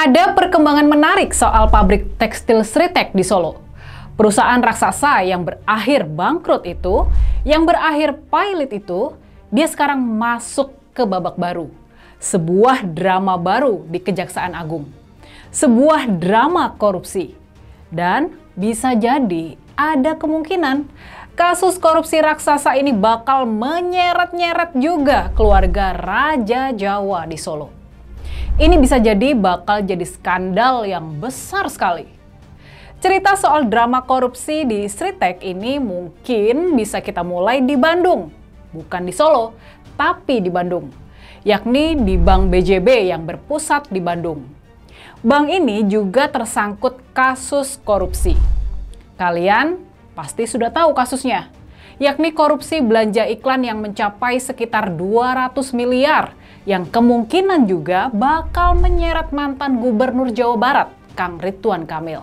Ada perkembangan menarik soal pabrik tekstil Sritek di Solo. Perusahaan raksasa yang berakhir bangkrut itu, yang berakhir pailit itu, dia sekarang masuk ke babak baru. Sebuah drama baru di Kejaksaan Agung. Sebuah drama korupsi. Dan bisa jadi ada kemungkinan kasus korupsi raksasa ini bakal menyeret-nyeret juga keluarga Raja Jawa di Solo. Ini bisa jadi bakal jadi skandal yang besar sekali. Cerita soal drama korupsi di Sritek ini mungkin bisa kita mulai di Bandung. Bukan di Solo, tapi di Bandung. Yakni di Bank BJB yang berpusat di Bandung. Bank ini juga tersangkut kasus korupsi. Kalian pasti sudah tahu kasusnya. Yakni korupsi belanja iklan yang mencapai sekitar 200 miliar. Yang kemungkinan juga bakal menyeret mantan Gubernur Jawa Barat, Kang Ridwan Kamil.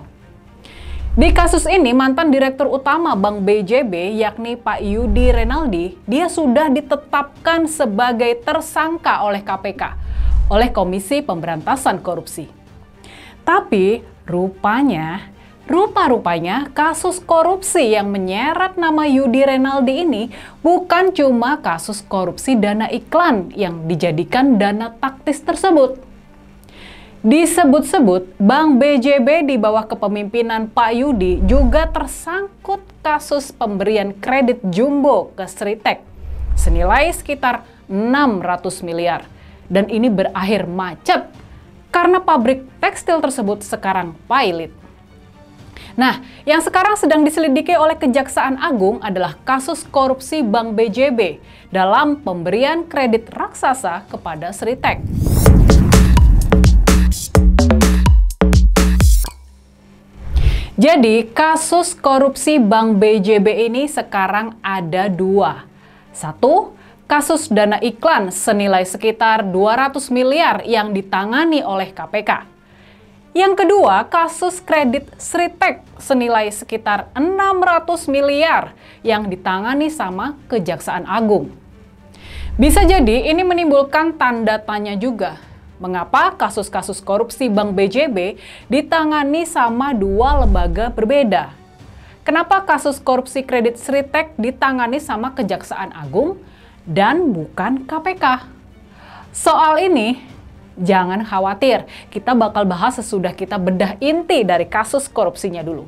Di kasus ini, mantan Direktur Utama Bank BJB, yakni Pak Yudi Renaldi, dia sudah ditetapkan sebagai tersangka oleh KPK, oleh Komisi Pemberantasan Korupsi. Tapi, rupa-rupanya kasus korupsi yang menyeret nama Yudi Renaldi ini bukan cuma kasus korupsi dana iklan yang dijadikan dana taktis tersebut. Disebut-sebut, Bank BJB di bawah kepemimpinan Pak Yudi juga tersangkut kasus pemberian kredit jumbo ke Sritek senilai sekitar 600 miliar. Dan ini berakhir macet karena pabrik tekstil tersebut sekarang pailit. Nah, yang sekarang sedang diselidiki oleh Kejaksaan Agung adalah kasus korupsi Bank BJB dalam pemberian kredit raksasa kepada Sritek. Jadi, kasus korupsi Bank BJB ini sekarang ada dua. Satu, kasus dana iklan senilai sekitar 200 miliar yang ditangani oleh KPK. Yang kedua, kasus kredit Sritek senilai sekitar 600 miliar yang ditangani sama Kejaksaan Agung. Bisa jadi ini menimbulkan tanda tanya juga. Mengapa kasus-kasus korupsi Bank BJB ditangani sama dua lembaga berbeda? Kenapa kasus korupsi kredit Sritek ditangani sama Kejaksaan Agung dan bukan KPK? Soal ini, jangan khawatir, kita bakal bahas sesudah kita bedah inti dari kasus korupsinya dulu.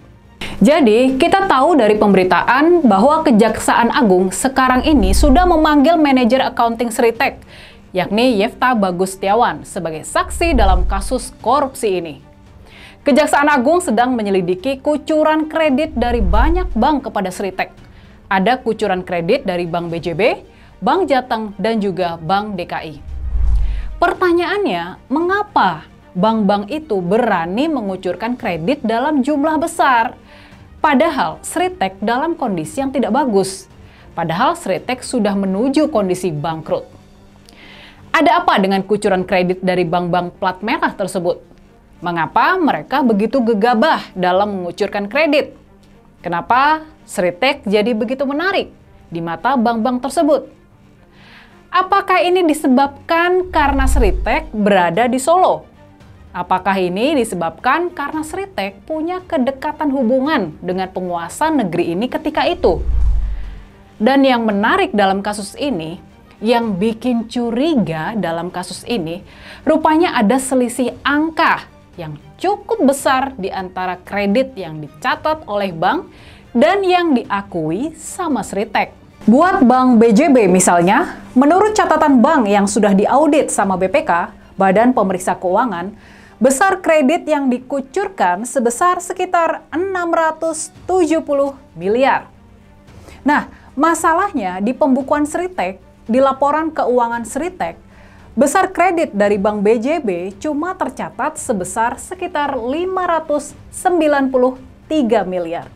Jadi, kita tahu dari pemberitaan bahwa Kejaksaan Agung sekarang ini sudah memanggil manajer accounting Sritek, yakni Yefta Bagus Setiawan, sebagai saksi dalam kasus korupsi ini. Kejaksaan Agung sedang menyelidiki kucuran kredit dari banyak bank kepada Sritek. Ada kucuran kredit dari Bank BJB, Bank Jateng, dan juga Bank DKI. Pertanyaannya, mengapa bank-bank itu berani mengucurkan kredit dalam jumlah besar? Padahal Sritek dalam kondisi yang tidak bagus. Padahal Sritek sudah menuju kondisi bangkrut. Ada apa dengan kucuran kredit dari bank-bank plat merah tersebut? Mengapa mereka begitu gegabah dalam mengucurkan kredit? Kenapa Sritek jadi begitu menarik di mata bank-bank tersebut? Apakah ini disebabkan karena Sritek berada di Solo? Apakah ini disebabkan karena Sritek punya kedekatan hubungan dengan penguasa negeri ini ketika itu? Dan yang menarik dalam kasus ini, yang bikin curiga dalam kasus ini, rupanya ada selisih angka yang cukup besar di antara kredit yang dicatat oleh bank dan yang diakui sama Sritek. Buat Bank BJB misalnya, menurut catatan bank yang sudah diaudit sama BPK, Badan Pemeriksa Keuangan, besar kredit yang dikucurkan sebesar sekitar 670 miliar. Nah, masalahnya di pembukuan Sritek, di laporan keuangan Sritek, besar kredit dari Bank BJB cuma tercatat sebesar sekitar 593 miliar.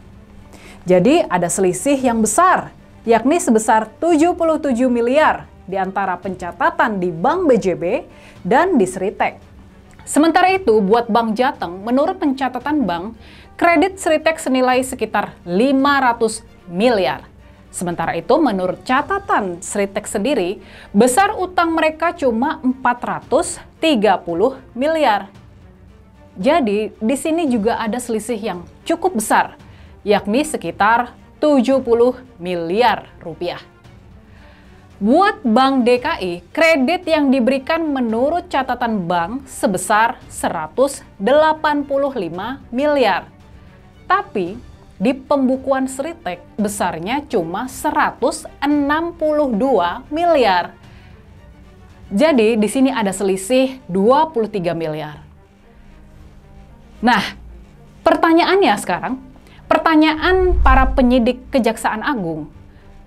Jadi ada selisih yang besar, yakni sebesar 77 miliar di antara pencatatan di Bank BJB dan di Sritek. Sementara itu, buat Bank Jateng, menurut pencatatan bank, kredit Sritek senilai sekitar 500 miliar. Sementara itu, menurut catatan Sritek sendiri, besar utang mereka cuma 430 miliar. Jadi, di sini juga ada selisih yang cukup besar, yakni sekitar 70 miliar rupiah. Buat Bank DKI, kredit yang diberikan menurut catatan bank sebesar 185 miliar. Tapi di pembukuan Sritek besarnya cuma 162 miliar. Jadi di sini ada selisih 23 miliar. Nah, pertanyaannya sekarang, pertanyaan para penyidik Kejaksaan Agung,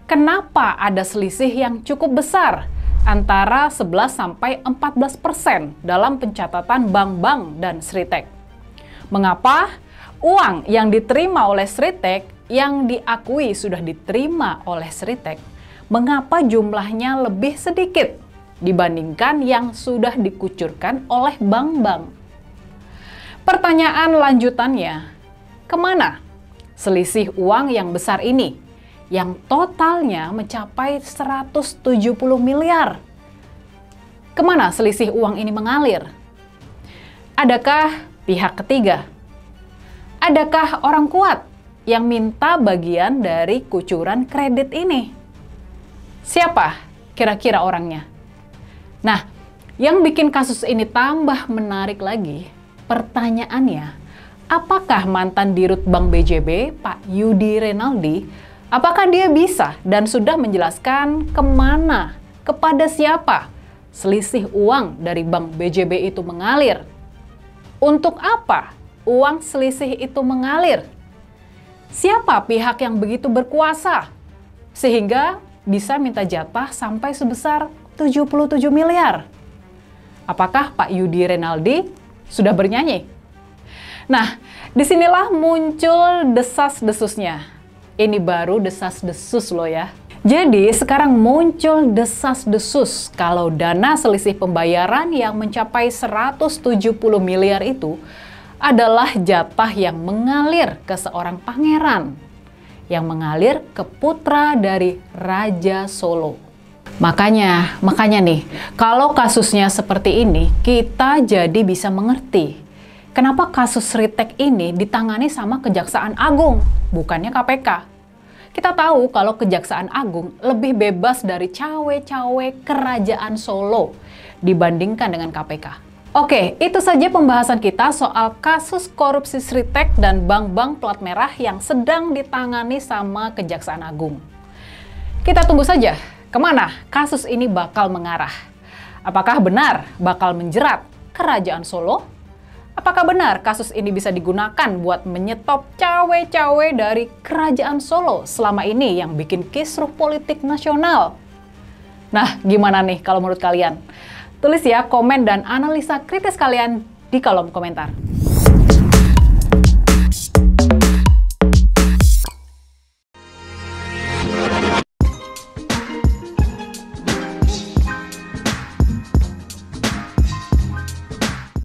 kenapa ada selisih yang cukup besar antara 11-14% dalam pencatatan bank-bank dan Sritek? Mengapa uang yang diterima oleh Sritek yang diakui sudah diterima oleh Sritek, mengapa jumlahnya lebih sedikit dibandingkan yang sudah dikucurkan oleh bank-bank? Pertanyaan lanjutannya, kemana selisih uang yang besar ini, yang totalnya mencapai 170 miliar. Kemana selisih uang ini mengalir? Adakah pihak ketiga? Adakah orang kuat yang minta bagian dari kucuran kredit ini? Siapa kira-kira orangnya? Nah, yang bikin kasus ini tambah menarik lagi, pertanyaannya, apakah mantan Dirut Bank BJB, Pak Yudi Renaldi, apakah dia bisa dan sudah menjelaskan kemana, kepada siapa selisih uang dari Bank BJB itu mengalir? Untuk apa uang selisih itu mengalir? Siapa pihak yang begitu berkuasa sehingga bisa minta jatah sampai sebesar 77 miliar? Apakah Pak Yudi Renaldi sudah bernyanyi? Nah, disinilah muncul desas-desusnya. Ini baru desas-desus loh ya. Jadi sekarang muncul desas-desus kalau dana selisih pembayaran yang mencapai 170 miliar itu adalah jatah yang mengalir ke seorang pangeran, yang mengalir ke putra dari Raja Solo. Makanya nih, kalau kasusnya seperti ini, kita jadi bisa mengerti kenapa kasus Sritek ini ditangani sama Kejaksaan Agung, bukannya KPK. Kita tahu kalau Kejaksaan Agung lebih bebas dari cawe-cawe Kerajaan Solo dibandingkan dengan KPK. Oke, itu saja pembahasan kita soal kasus korupsi Sritek dan bank-bank plat merah yang sedang ditangani sama Kejaksaan Agung. Kita tunggu saja kemana kasus ini bakal mengarah. Apakah benar bakal menjerat Kerajaan Solo? Apakah benar kasus ini bisa digunakan buat menyetop cawe-cawe dari Kerajaan Solo selama ini yang bikin kisruh politik nasional? Nah, gimana nih kalau menurut kalian? Tulis ya komen dan analisa kritis kalian di kolom komentar.